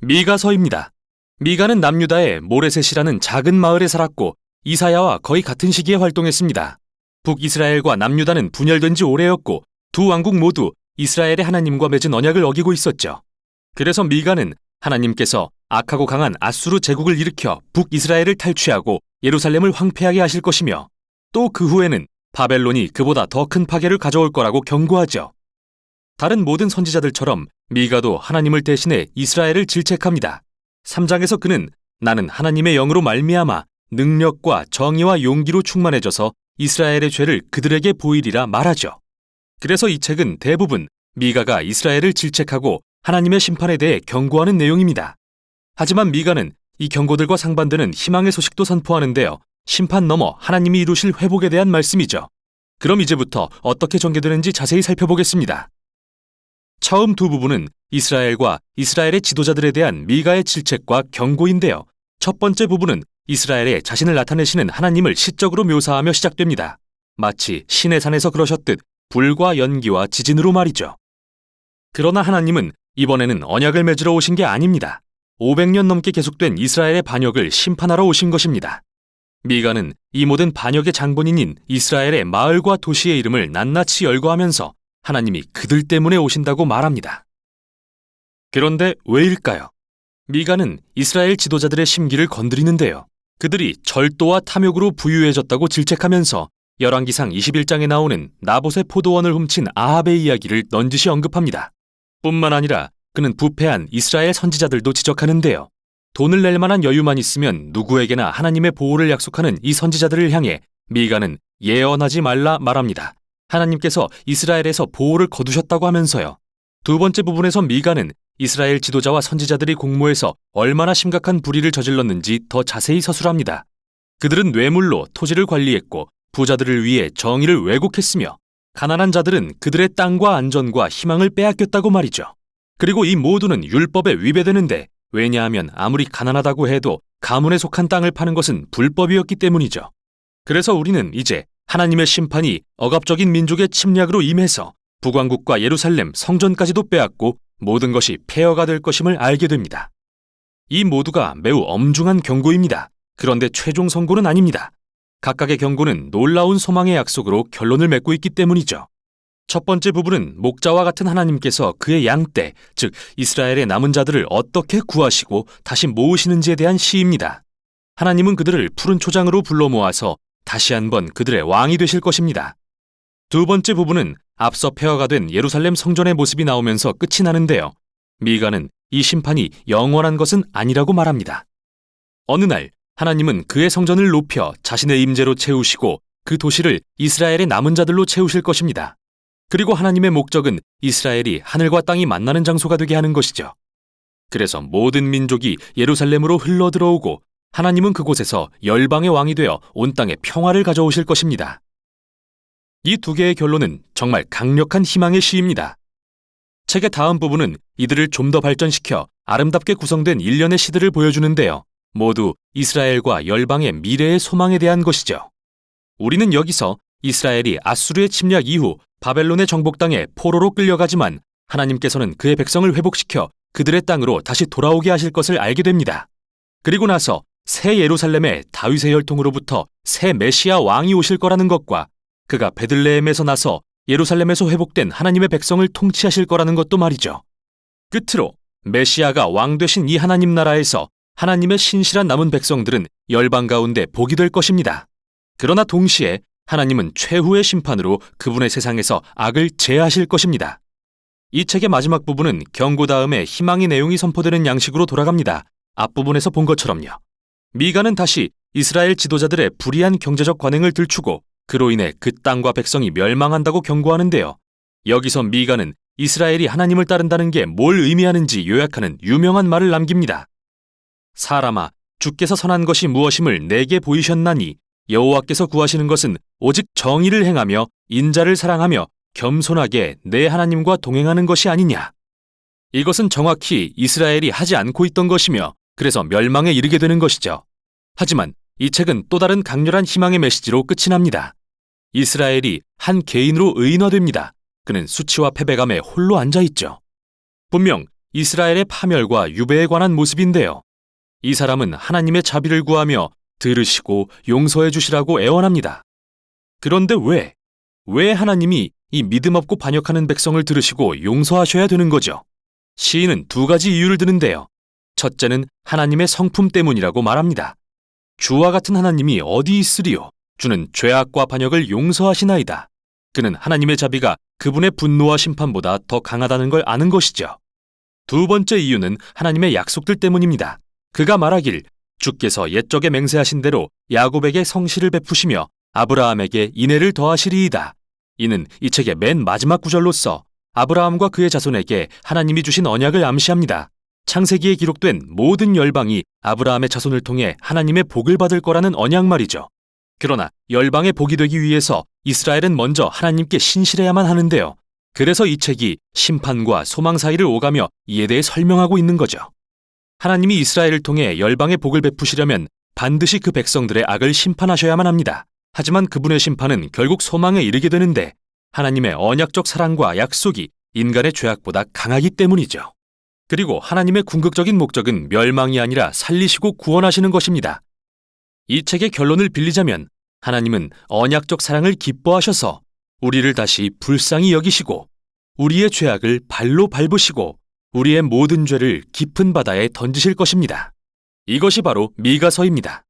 미가서입니다. 미가는 남유다의 모레셋이라는 작은 마을에 살았고 이사야와 거의 같은 시기에 활동했습니다. 북이스라엘과 남유다는 분열된 지 오래였고 두 왕국 모두 이스라엘의 하나님과 맺은 언약을 어기고 있었죠. 그래서 미가는 하나님께서 악하고 강한 아수르 제국을 일으켜 북이스라엘을 탈취하고 예루살렘을 황폐하게 하실 것이며 또 그 후에는 바벨론이 그보다 더 큰 파괴를 가져올 거라고 경고하죠. 다른 모든 선지자들처럼 미가도 하나님을 대신해 이스라엘을 질책합니다. 3장에서 그는 나는 하나님의 영으로 말미암아 능력과 정의와 용기로 충만해져서 이스라엘의 죄를 그들에게 보이리라 말하죠. 그래서 이 책은 대부분 미가가 이스라엘을 질책하고 하나님의 심판에 대해 경고하는 내용입니다. 하지만 미가는 이 경고들과 상반되는 희망의 소식도 선포하는데요. 심판 넘어 하나님이 이루실 회복에 대한 말씀이죠. 그럼 이제부터 어떻게 전개되는지 자세히 살펴보겠습니다. 처음 두 부분은 이스라엘과 이스라엘의 지도자들에 대한 미가의 질책과 경고인데요. 첫 번째 부분은 이스라엘에 자신을 나타내시는 하나님을 시적으로 묘사하며 시작됩니다. 마치 신의 산에서 그러셨듯 불과 연기와 지진으로 말이죠. 그러나 하나님은 이번에는 언약을 맺으러 오신 게 아닙니다. 500년 넘게 계속된 이스라엘의 반역을 심판하러 오신 것입니다. 미가는 이 모든 반역의 장본인인 이스라엘의 마을과 도시의 이름을 낱낱이 열거하면서 하나님이 그들 때문에 오신다고 말합니다. 그런데 왜일까요? 미가는 이스라엘 지도자들의 심기를 건드리는데요. 그들이 절도와 탐욕으로 부유해졌다고 질책하면서 열왕기상 21장에 나오는 나봇의 포도원을 훔친 아합의 이야기를 넌지시 언급합니다. 뿐만 아니라 그는 부패한 이스라엘 선지자들도 지적하는데요. 돈을 낼 만한 여유만 있으면 누구에게나 하나님의 보호를 약속하는 이 선지자들을 향해 미가는 예언하지 말라 말합니다. 하나님께서 이스라엘에서 보호를 거두셨다고 하면서요. 두 번째 부분에서 미가는 이스라엘 지도자와 선지자들이 공모해서 얼마나 심각한 불의를 저질렀는지 더 자세히 서술합니다. 그들은 뇌물로 토지를 관리했고 부자들을 위해 정의를 왜곡했으며 가난한 자들은 그들의 땅과 안전과 희망을 빼앗겼다고 말이죠. 그리고 이 모두는 율법에 위배되는데 왜냐하면 아무리 가난하다고 해도 가문에 속한 땅을 파는 것은 불법이었기 때문이죠. 그래서 우리는 이제 하나님의 심판이 억압적인 민족의 침략으로 임해서 북왕국과 예루살렘 성전까지도 빼앗고 모든 것이 폐허가 될 것임을 알게 됩니다. 이 모두가 매우 엄중한 경고입니다. 그런데 최종 선고는 아닙니다. 각각의 경고는 놀라운 소망의 약속으로 결론을 맺고 있기 때문이죠. 첫 번째 부분은 목자와 같은 하나님께서 그의 양떼, 즉 이스라엘의 남은 자들을 어떻게 구하시고 다시 모으시는지에 대한 시입니다. 하나님은 그들을 푸른 초장으로 불러 모아서 다시 한번 그들의 왕이 되실 것입니다. 두 번째 부분은 앞서 폐허가 된 예루살렘 성전의 모습이 나오면서 끝이 나는데요. 미가는 이 심판이 영원한 것은 아니라고 말합니다. 어느 날 하나님은 그의 성전을 높여 자신의 임재로 채우시고 그 도시를 이스라엘의 남은 자들로 채우실 것입니다. 그리고 하나님의 목적은 이스라엘이 하늘과 땅이 만나는 장소가 되게 하는 것이죠. 그래서 모든 민족이 예루살렘으로 흘러들어오고 하나님은 그곳에서 열방의 왕이 되어 온 땅에 평화를 가져오실 것입니다. 이 두 개의 결론은 정말 강력한 희망의 시입니다. 책의 다음 부분은 이들을 좀 더 발전시켜 아름답게 구성된 일련의 시들을 보여주는데요. 모두 이스라엘과 열방의 미래의 소망에 대한 것이죠. 우리는 여기서 이스라엘이 아수르의 침략 이후 바벨론의 정복 땅에 포로로 끌려가지만 하나님께서는 그의 백성을 회복시켜 그들의 땅으로 다시 돌아오게 하실 것을 알게 됩니다. 그리고 나서 새 예루살렘의 다윗의 혈통으로부터 새 메시아 왕이 오실 거라는 것과 그가 베들레헴에서 나서 예루살렘에서 회복된 하나님의 백성을 통치하실 거라는 것도 말이죠. 끝으로 메시아가 왕 되신 이 하나님 나라에서 하나님의 신실한 남은 백성들은 열방 가운데 복이 될 것입니다. 그러나 동시에 하나님은 최후의 심판으로 그분의 세상에서 악을 제하실 것입니다. 이 책의 마지막 부분은 경고 다음에 희망의 내용이 선포되는 양식으로 돌아갑니다. 앞부분에서 본 것처럼요. 미가는 다시 이스라엘 지도자들의 불의한 경제적 관행을 들추고 그로 인해 그 땅과 백성이 멸망한다고 경고하는데요. 여기서 미가는 이스라엘이 하나님을 따른다는 게 뭘 의미하는지 요약하는 유명한 말을 남깁니다. 사람아, 주께서 선한 것이 무엇임을 내게 보이셨나니 여호와께서 구하시는 것은 오직 정의를 행하며 인자를 사랑하며 겸손하게 내 하나님과 동행하는 것이 아니냐. 이것은 정확히 이스라엘이 하지 않고 있던 것이며 그래서 멸망에 이르게 되는 것이죠. 하지만 이 책은 또 다른 강렬한 희망의 메시지로 끝이 납니다. 이스라엘이 한 개인으로 의인화됩니다. 그는 수치와 패배감에 홀로 앉아있죠. 분명 이스라엘의 파멸과 유배에 관한 모습인데요. 이 사람은 하나님의 자비를 구하며 들으시고 용서해 주시라고 애원합니다. 그런데 왜 하나님이 이 믿음 없고 반역하는 백성을 들으시고 용서하셔야 되는 거죠? 시인은 두 가지 이유를 드는데요. 첫째는 하나님의 성품 때문이라고 말합니다. 주와 같은 하나님이 어디 있으리요? 주는 죄악과 반역을 용서하시나이다. 그는 하나님의 자비가 그분의 분노와 심판보다 더 강하다는 걸 아는 것이죠. 두 번째 이유는 하나님의 약속들 때문입니다. 그가 말하길 주께서 옛적에 맹세하신 대로 야곱에게 성실을 베푸시며 아브라함에게 인애를 더하시리이다. 이는 이 책의 맨 마지막 구절로서 아브라함과 그의 자손에게 하나님이 주신 언약을 암시합니다. 창세기에 기록된 모든 열방이 아브라함의 자손을 통해 하나님의 복을 받을 거라는 언약 말이죠. 그러나 열방의 복이 되기 위해서 이스라엘은 먼저 하나님께 신실해야만 하는데요. 그래서 이 책이 심판과 소망 사이를 오가며 이에 대해 설명하고 있는 거죠. 하나님이 이스라엘을 통해 열방의 복을 베푸시려면 반드시 그 백성들의 악을 심판하셔야만 합니다. 하지만 그분의 심판은 결국 소망에 이르게 되는데 하나님의 언약적 사랑과 약속이 인간의 죄악보다 강하기 때문이죠. 그리고 하나님의 궁극적인 목적은 멸망이 아니라 살리시고 구원하시는 것입니다. 이 책의 결론을 빌리자면 하나님은 언약적 사랑을 기뻐하셔서 우리를 다시 불쌍히 여기시고 우리의 죄악을 발로 밟으시고 우리의 모든 죄를 깊은 바다에 던지실 것입니다. 이것이 바로 미가서입니다.